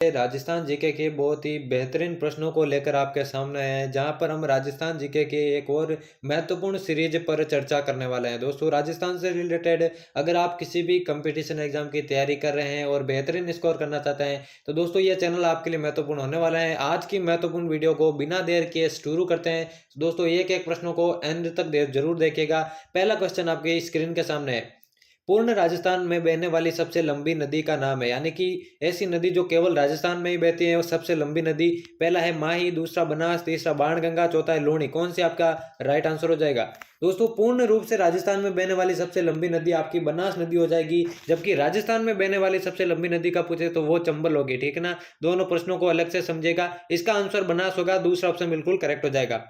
Rajasthan GK के बहुत ही बेहतरीन प्रश्नों को लेकर आपके सामने आए हैं, जहां पर हम राजस्थान जीके के एक और महत्वपूर्ण सीरीज पर चर्चा करने वाले हैं। दोस्तों, राजस्थान से रिलेटेड अगर आप किसी भी कंपटीशन एग्जाम की तैयारी कर रहे हैं और बेहतरीन स्कोर करना चाहते हैं, तो दोस्तों ये चैनल आपके लिए महत्वपूर्ण होने वाला है। आज की महत्वपूर्ण वीडियो को बिना देर किए शुरू करते हैं। दोस्तों, एक एक प्रश्नों को एंड तक जरूर देखिएगा। पहला क्वेश्चन आपकी स्क्रीन के सामने है। पूर्ण राजस्थान में बहने वाली सबसे लंबी नदी का नाम है, यानी कि ऐसी नदी जो केवल राजस्थान में ही बहती है, वो सबसे लंबी नदी। पहला है माही, दूसरा बनास, तीसरा बाणगंगा, चौथा है लूणी। कौन सी आपका राइट आंसर हो जाएगा? दोस्तों, पूर्ण रूप से राजस्थान में बहने वाली सबसे लंबी नदी आपकी बनास नदी हो जाएगी, जबकि राजस्थान में बहने वाली सबसे लंबी नदी का पूछे तो वो चंबल होगी। ठीक है ना? दोनों प्रश्नों को अलग से समझेगा। इसका आंसर बनास होगा, दूसरा ऑप्शन बिल्कुल करेक्ट हो जाएगा।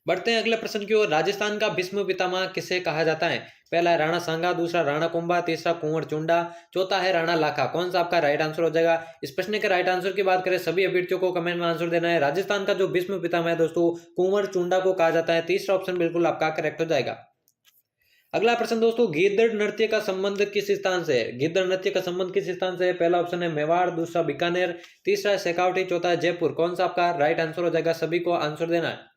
बढ़ते हैं अगले प्रश्न की ओर। राजस्थान का भीष्म पितामह किसे कहा जाता है? पहला है राणा सांगा, दूसरा राणा कुंभा, तीसरा कुंवर चुंडा, चौथा है राणा लाखा। कौन सा आपका राइट आंसर हो जाएगा? इस प्रश्न के राइट आंसर की बात करें, सभी अभ्यर्थियों को कमेंट में आंसर देना है। राजस्थान का जो भीष्म पितामह है दोस्तों, कुंवर चुंडा को कहा जाता है। तीसरा ऑप्शन बिल्कुल आपका करेक्ट हो जाएगा। अगला प्रश्न दोस्तों, गिद्दड़ नृत्य का संबंध किस स्थान से है? गिद्दड़ नृत्य का संबंध किस स्थान से है? पहला ऑप्शन है मेवाड़, दूसरा बीकानेर, तीसरा है शेखावटी, चौथा है जयपुर। कौन सा आपका राइट आंसर हो जाएगा? सभी को आंसर देना है।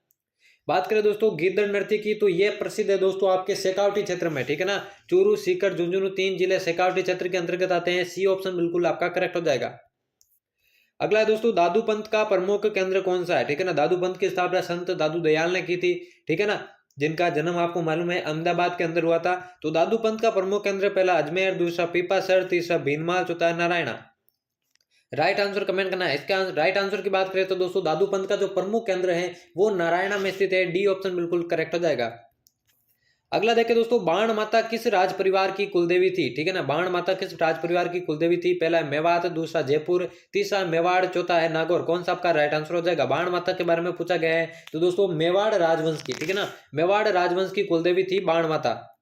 बात करें दोस्तों गिद्दड़ नृत्य की, तो ये प्रसिद्ध है दोस्तों आपके शेखावटी क्षेत्र में। ठीक है ना? चूरू, सीकर, झुंझुनू तीन जिले शेखावटी क्षेत्र के अंतर्गत आते हैं। सी ऑप्शन बिल्कुल आपका करेक्ट हो जाएगा। अगला है दोस्तों, दादू पंथ का प्रमुख केंद्र कौन सा है? ठीक है ना? दादू पंथ की स्थापना संत दादू दयाल ने की थी। ठीक है ना? जिनका जन्म आपको मालूम है अहमदाबाद के अंदर हुआ था। तो दादू पंथ का प्रमुख केंद्र पहला अजमेर, दूसरा पीपासर, तीसरा भीनमाल, चौथा नारायणा। राइट आंसर कमेंट करना है। इसका राइट आंसर की बात करें तो दोस्तों दादू पंथ का जो प्रमुख केंद्र है वो नारायणा में स्थित है। डी ऑप्शन बिल्कुल करेक्ट हो जाएगा। अगला देखें दोस्तों, बाण माता किस राज परिवार की कुलदेवी थी? ठीक है ना? बाण माता किस राज परिवार की कुलदेवी थी? पहला है मेवात, दूसरा जयपुर, तीसरा मेवाड़, चौथा है नागौर। कौन सा आपका राइट आंसर हो जाएगा? बाण माता के बारे में पूछा गया है, तो दोस्तों मेवाड़ राजवंश की। ठीक है ना? मेवाड़ राजवंश की कुलदेवी थी बाण माता।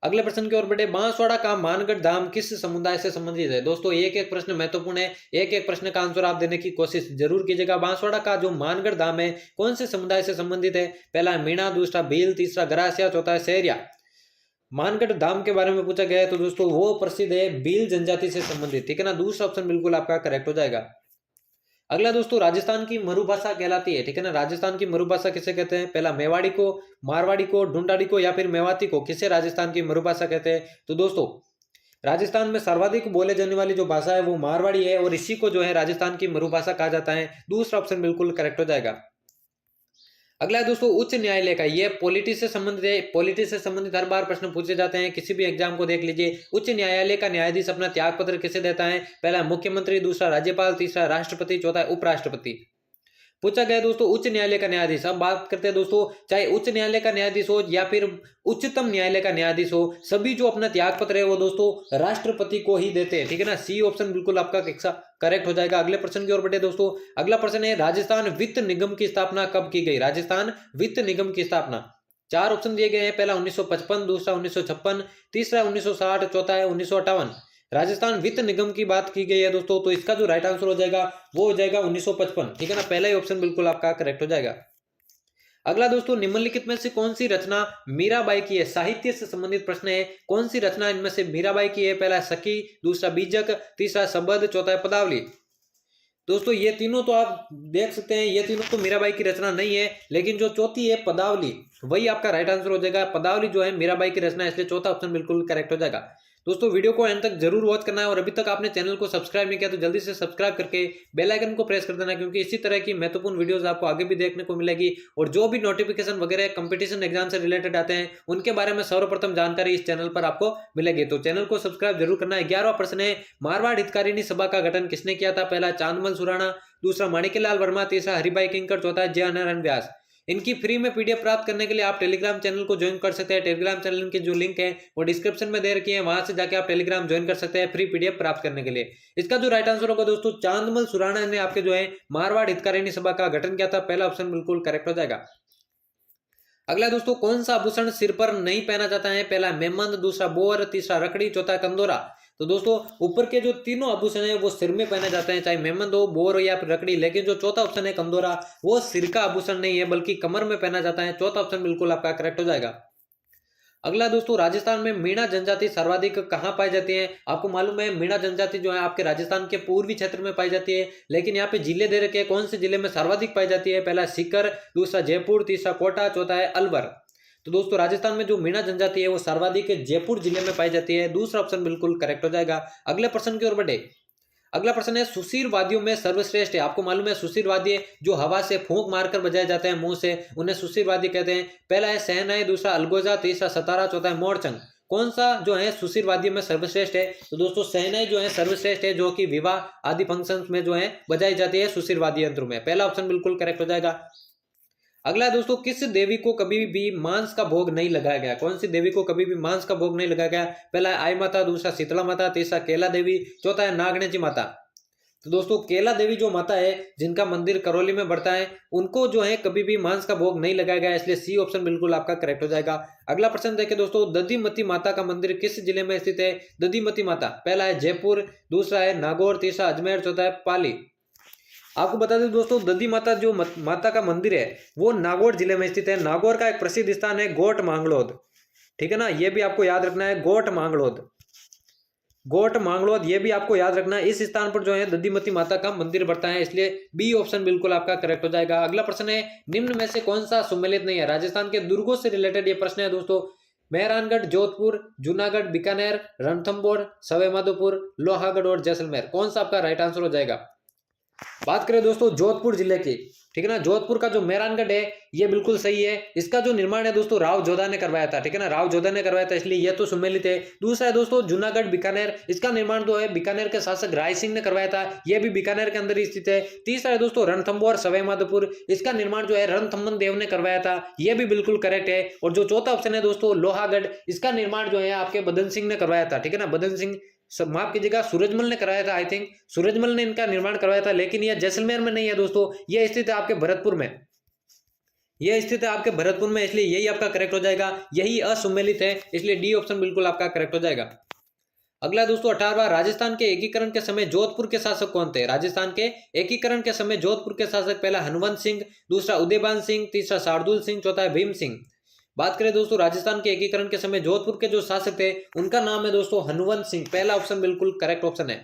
अगले प्रश्न की ओर बढ़े। बांसवाड़ा का मानगढ़ धाम किस समुदाय से संबंधित है? दोस्तों एक एक प्रश्न महत्वपूर्ण है, एक एक प्रश्न का आंसर आप देने की कोशिश जरूर कीजिएगा। बांसवाड़ा का जो मानगढ़ धाम है कौन से समुदाय से संबंधित है? पहला है मीणा, दूसरा भील, तीसरा गरासिया, चौथा है सहरिया। मानगढ़ धाम के बारे में पूछा गया है, तो दोस्तों वो प्रसिद्ध है भील जनजाति से संबंधित। ठीक है ना? दूसरा ऑप्शन बिल्कुल आपका करेक्ट हो जाएगा। अगला दोस्तों, राजस्थान की मरुभाषा कहलाती है। ठीक है ना? राजस्थान की मरुभाषा किसे कहते हैं? पहला मेवाड़ी को, मारवाड़ी को, ढूंढाड़ी को या फिर मेवाती को। किसे राजस्थान की मरुभाषा कहते हैं? तो दोस्तों राजस्थान में सर्वाधिक बोले जाने वाली जो भाषा है वो मारवाड़ी है, और इसी को जो है राजस्थान की मरुभाषा कहा जाता है। दूसरा ऑप्शन बिल्कुल करेक्ट हो जाएगा। अगला है दोस्तों, उच्च न्यायालय का, ये पॉलिटिक्स से संबंधित है। पॉलिटिक्स से संबंधित हर बार प्रश्न पूछे जाते हैं, किसी भी एग्जाम को देख लीजिए। उच्च न्यायालय का न्यायाधीश अपना त्याग पत्र किसे देता है? पहला मुख्यमंत्री, दूसरा राज्यपाल, तीसरा राष्ट्रपति, चौथा उपराष्ट्रपति। पूछा गया दोस्तों उच्च न्यायालय का न्यायाधीश। अब बात करते हैं दोस्तों, चाहे उच्च न्यायालय का न्यायाधीश हो या फिर उच्चतम न्यायालय का न्यायाधीश हो, सभी जो अपना त्याग पत्र है वो दोस्तों राष्ट्रपति को ही देते हैं। ठीक है ना? सी ऑप्शन बिल्कुल आपका करेक्ट हो जाएगा। अगले प्रश्न की ओर बढ़े दोस्तों। अगला प्रश्न है, राजस्थान वित्त निगम की स्थापना कब की गई? राजस्थान वित्त निगम की स्थापना, चार ऑप्शन दिए गए हैं। पहला 1955, दूसरा 1956, तीसरा 1960, चौथा है 1958। राजस्थान वित्त निगम की बात की गई है दोस्तों, तो इसका जो राइट आंसर हो जाएगा वो हो जाएगा 1955। ठीक है ना? पहला ही ऑप्शन बिल्कुल आपका करेक्ट हो जाएगा। अगला दोस्तों, निम्नलिखित में से कौन सी रचना मीराबाई की है? साहित्य से संबंधित प्रश्न है। कौन सी रचना इनमें से मीराबाई की है? पहला सखी, दूसरा बीजक, तीसरा सबद, चौथा है पदावली। दोस्तों ये तीनों तो आप देख सकते हैं, ये तीनों तो मीराबाई की रचना नहीं है, लेकिन जो चौथी है पदावली, वही आपका राइट आंसर हो जाएगा। पदावली जो है मीराबाई की रचना है, इसलिए चौथा ऑप्शन बिल्कुल करेक्ट हो जाएगा। दोस्तों वीडियो को एंड तक जरूर वॉच करना है, और अभी तक आपने चैनल को सब्सक्राइब नहीं किया तो जल्दी से सब्सक्राइब करके बेल आइकन को प्रेस कर देना, क्योंकि इसी तरह की महत्वपूर्ण वीडियोस आपको आगे भी देखने को मिलेगी। और जो भी नोटिफिकेशन वगैरह कंपटीशन एग्जाम से रिलेटेड आते हैं उनके बारे में सर्वप्रथम जानकारी इस चैनल पर आपको मिलेगी। तो चैनल को सब्सक्राइब जरूर करना है। 11वां प्रश्न है, मारवाड़ हितकारिणी सभा का गठन किसने किया था? पहला चांदमल सुराणा, दूसरा माणिक्यलाल वर्मा, तीसरा हरिभाई किंकर, चौथा जयनारायण व्यास। इनकी फ्री में पीडीएफ प्राप्त करने के लिए आप टेलीग्राम चैनल को ज्वाइन कर सकते हैं। टेलीग्राम चैनल की जो लिंक है वो डिस्क्रिप्शन में दे रखी है, वहां से जाके आप टेलीग्राम ज्वाइन कर सकते हैं फ्री पीडीएफ प्राप्त करने के लिए। इसका जो राइट आंसर होगा दोस्तों, चांदमल सुराणा ने आपके जो है मारवाड़ हितकारिणी सभा का गठन किया था। पहला ऑप्शन बिल्कुल करेक्ट हो जाएगा। अगला दोस्तों, कौन सा आभूषण सिर पर नहीं पहना जाता है? पहला मेमंद, दूसरा बोर, तीसरा रकड़ी, चौथा कंदोरा। तो दोस्तों ऊपर के जो तीनों आभूषण है वो सिर में पहने जाते हैं, चाहे मेमंद हो, बोर हो या फिर रकड़ी। लेकिन जो चौथा ऑप्शन है कंदोरा, वो सिर का आभूषण नहीं है बल्कि कमर में पहना जाता है। चौथा ऑप्शन बिल्कुल आपका करेक्ट हो जाएगा। अगला दोस्तों, राजस्थान में मीणा जनजाति सर्वाधिक कहाँ पाई जाती है? आपको मालूम है मीणा जनजाति जो है आपके राजस्थान के पूर्वी क्षेत्र में पाई जाती है, लेकिन यहाँ पे जिले दे रखे हैं, कौन से जिले में सर्वाधिक पाई जाती है? पहला सीकर, दूसरा जयपुर, तीसरा कोटा, चौथा है अलवर। तो दोस्तों राजस्थान में जो मीणा जनजाति है वो सर्वाधिक जयपुर जिले में पाई जाती है। दूसरा ऑप्शन बिल्कुल करेक्ट हो जाएगा। अगले प्रश्न की ओर बढ़े। अगला प्रश्न है सुशीर वाद्यों में सर्वश्रेष्ठ है। आपको मालूम है सुशीर वाद्य जो हवा से फूंक मारकर बजाए जाते हैं मुंह से, उन्हें सुशीर वाद्य कहते हैं। पहला है शहनाई, दूसरा अलगोजा, तीसरा सतारा, चौथा है मोरचंग। कौन सा जो है सुशीर वाद्य में सर्वश्रेष्ठ है? तो दोस्तों शहनाई जो है सर्वश्रेष्ठ है, जो कि विवाह आदि फंक्शन में जो है बजाई जाती है सुशीर वाद्य यंत्र में। पहला ऑप्शन बिल्कुल करेक्ट हो जाएगा। अगला है दोस्तों, किस देवी को कभी भी मांस का भोग नहीं लगाया गया? कौन सी देवी को कभी भी मांस का भोग नहीं लगाया गया? पहला है आई माता, दूसरा शीतला माता, तीसरा केला देवी, चौथा है नागणेची माता। तो दोस्तों केला देवी जो माता है जिनका मंदिर करौली में बढ़ता है, उनको जो है कभी भी मांस का भोग नहीं लगाया गया, इसलिए सी ऑप्शन बिल्कुल आपका करेक्ट हो जाएगा। अगला प्रश्न देखिए दोस्तों, दधिमती माता का मंदिर किस जिले में स्थित है? दधिमती माता, पहला है जयपुर, दूसरा है नागौर, तीसरा अजमेर, चौथा है पाली। आपको बता दें दोस्तों, दधी माता जो माता का मंदिर है वो नागौर जिले में स्थित है। नागौर का एक प्रसिद्ध स्थान है गोट मांगलोद, ठीक है ना, ये भी आपको याद रखना है, गोट मांगलोद। गोट मांगलोद ये भी आपको याद रखना है। इस स्थान पर जो है दधिमती माता का मंदिर बढ़ता है, इसलिए बी ऑप्शन बिल्कुल आपका करेक्ट हो जाएगा। अगला प्रश्न है, निम्न में से कौन सा सुमेलित नहीं है? राजस्थान के दुर्गों से रिलेटेड ये प्रश्न है दोस्तों। मेहरानगढ़, जोधपुर, जूनागढ़, बीकानेर, रणथंभौर, सवाईमाधोपुर, लोहागढ़ और जैसलमेर। कौन सा आपका राइट आंसर हो जाएगा? बात करें दोस्तों जोधपुर जिले की, ठीक है ना, जोधपुर का जो मेहरानगढ़ है ये बिल्कुल सही है। इसका जो निर्माण है दोस्तों राव जोधा ने करवाया था, ठीक है ना, राव जोधा ने करवाया था, इसलिए ये तो सुमेलित है। दूसरा है दोस्तों जूनागढ़ बीकानेर, इसका निर्माण जो है बीकानेर के शासक राय सिंह ने करवाया था, ये भी बीकानेर के अंदर ही स्थित है। तीसरा है दोस्तों रणथंभौर सवाईमाधोपुर, इसका निर्माण जो है रणथंभन देव ने करवाया था, ये भी बिल्कुल करेक्ट है। और जो चौथा ऑप्शन है दोस्तों लोहागढ़, इसका निर्माण जो है आपके बदन सिंह ने करवाया था, ठीक है ना, बदन सिंह, माफ कीजिएगा सूरजमल ने कराया था, आई थिंक सूरजमल ने इनका निर्माण करवाया था, लेकिन यह जैसलमेर में नहीं है दोस्तों, यह स्थित है आपके भरतपुर में, यह स्थित है आपके भरतपुर में, इसलिए यही आपका करेक्ट हो जाएगा। यही असुमेलित है, इसलिए डी ऑप्शन बिल्कुल आपका करेक्ट हो जाएगा। अगला दोस्तों 18वां, राजस्थान के एकीकरण के समय जोधपुर के शासक कौन थे? राजस्थान के एकीकरण के समय जोधपुर के शासक, पहला हनुवंत सिंह, दूसरा उदयबान सिंह, तीसरा शार्दुल सिंह, चौथा है भीम सिंह। बात करें दोस्तों राजस्थान के एकीकरण के समय जोधपुर के जो शासक थे उनका नाम है दोस्तों हनुवंत सिंह, पहला ऑप्शन बिल्कुल करेक्ट ऑप्शन है।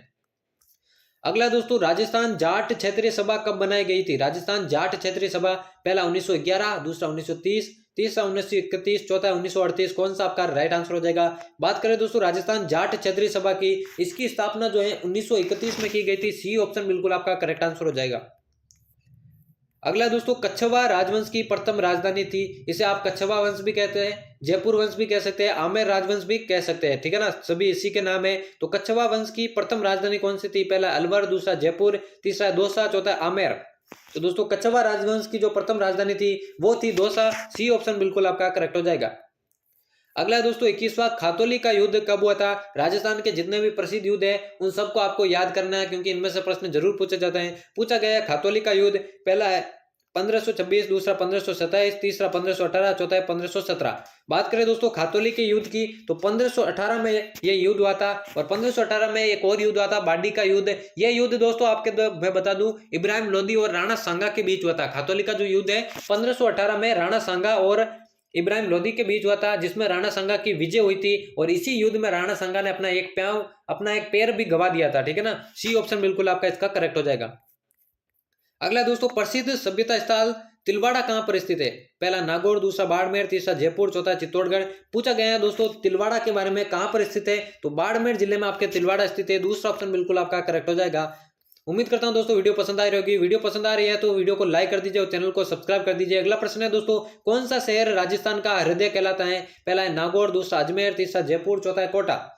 अगला दोस्तों, राजस्थान जाट क्षेत्रीय सभा कब बनाई गई थी? राजस्थान जाट क्षेत्रीय सभा, पहला 1911, दूसरा 1930, तीसरा 1931, चौथा 1938। कौन सा आपका राइट आंसर हो जाएगा? बात करें दोस्तों राजस्थान जाट क्षेत्रीय सभा की, इसकी स्थापना जो है 1931 में की गई थी, सी ऑप्शन बिल्कुल आपका करेक्ट आंसर हो जाएगा। अगला दोस्तों, कच्छवा राजवंश की प्रथम राजधानी थी, इसे आप कच्छवा वंश भी कहते हैं, जयपुर वंश भी कह सकते हैं, आमेर राजवंश भी कह सकते हैं, ठीक है ना, सभी इसी के नाम है। तो कच्छवा वंश की प्रथम राजधानी कौन सी थी? पहला अलवर, दूसरा जयपुर, तीसरा दौसा, चौथा आमेर। तो दोस्तों कच्छवा राजवंश की जो प्रथम राजधानी थी वो थी दौसा, सी ऑप्शन बिल्कुल आपका करेक्ट हो जाएगा। अगला दोस्तों 21वां खातौली का युद्ध कब हुआ था? राजस्थान के जितने भी प्रसिद्ध युद्ध है उन सबको आपको याद करना है, क्योंकि इनमें से प्रश्न जरूर पूछे जाते हैं। पूछा गया है खातौली का युद्ध, पहला है 1526, दूसरा 1527, तीसरा 1518, चौथा है 1517। बात करें दोस्तों खातौली के युद्ध की तो 1518 में ये युद्ध हुआ था, और 1518 में एक और युद्ध हुआ था बाडी का युद्ध। यह युद्ध दोस्तों आपके मैं बता दूं इब्राहिम लोदी और राणा सांगा के बीच हुआ था। खातौली का जो युद्ध है 1518 में राणा सांगा और इब्राहिम लोदी के बीच हुआ था, जिसमें राणा सांगा की विजय हुई थी, और इसी युद्ध में राणा सांगा ने अपना एक पैर भी गवा दिया था, ठीक है ना, सी ऑप्शन बिल्कुल आपका इसका करेक्ट हो जाएगा। अगला दोस्तों प्रसिद्ध सभ्यता स्थल तिलवाड़ा कहां पर स्थित है? पहला नागौर, दूसरा बाड़मेर, तीसरा जयपुर, चौथा चित्तौड़गढ़। पूछा गया है दोस्तों तिलवाड़ा के बारे में कहां पर स्थित है, तो बाड़मेर जिले में आपके तिलवाड़ा स्थित है, दूसरा ऑप्शन बिल्कुल आपका करेक्ट हो जाएगा। उम्मीद करता हूं दोस्तों वीडियो पसंद आ रही होगी। वीडियो पसंद आ रही है तो वीडियो को लाइक कर दीजिए और चैनल को सब्सक्राइब कर दीजिए। अगला प्रश्न है दोस्तों, कौन सा शहर राजस्थान का हृदय कहलाता है? पहला है नागौर, दूसरा अजमेर, तीसरा जयपुर, चौथा है कोटा।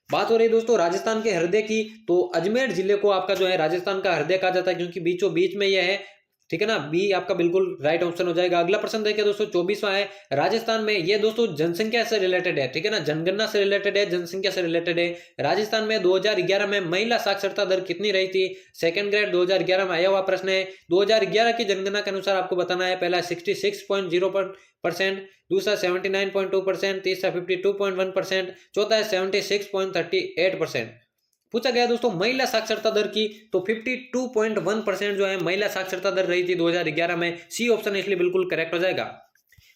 बात हो रही है दोस्तों राजस्थान के हृदय की, तो अजमेर जिले को आपका जो है राजस्थान का हृदय कहा जाता है, क्योंकि बीचों बीच में यह है, ठीक है ना, बी आपका बिल्कुल राइट ऑप्शन हो जाएगा। अगला प्रश्न देखिए दोस्तों 24वां है, राजस्थान में ये दोस्तों जनसंख्या से रिलेटेड है, ठीक है ना, जनगणना से रिलेटेड है, जनसंख्या से रिलेटेड है। राजस्थान में 2011 में महिला साक्षरता दर कितनी रही थी? सेकंड ग्रेड 2011 में आया हुआ प्रश्न है। 2011 की जनगणना के अनुसार आपको बताना है, पहला 66.0%, दूसरा 79.2%, तीसरा 52.1%, चौथा है 76.38%। पूछा गया दोस्तों महिला साक्षरता दर की, तो 52.1% जो है महिला साक्षरता दर रही थी 2011 में, सी ऑप्शन इसलिए बिल्कुल करेक्ट हो जाएगा।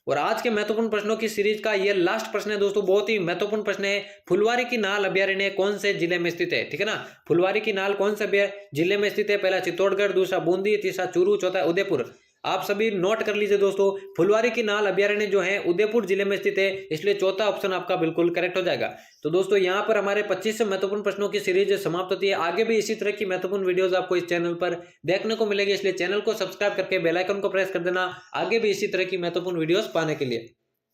और आज के महत्वपूर्ण प्रश्नों की सीरीज का ये लास्ट प्रश्न है दोस्तों, बहुत ही महत्वपूर्ण प्रश्न है। फुलवारी की नाल अभयारण्य कौन से जिले में स्थित है? ठीक है ना, फुलवारी की नाल कौन से जिले में स्थित है? पहला चित्तौड़गढ़, दूसरा बूंदी, तीसरा चूरू, चौथा उदयपुर। आप सभी नोट कर लीजिए दोस्तों, फुलवारी की नाल अभयारण्य जो है उदयपुर जिले में स्थित है, इसलिए चौथा ऑप्शन आपका बिल्कुल करेक्ट हो जाएगा। तो दोस्तों यहाँ पर हमारे 25 महत्वपूर्ण प्रश्नों की सीरीज समाप्त होती है। आगे भी इसी तरह की महत्वपूर्ण वीडियोस आपको इस चैनल पर देखने को मिलेगी, इसलिए चैनल को सब्सक्राइब करके बेल आइकन को प्रेस कर देना आगे भी इसी तरह की महत्वपूर्ण वीडियोस पाने के लिए।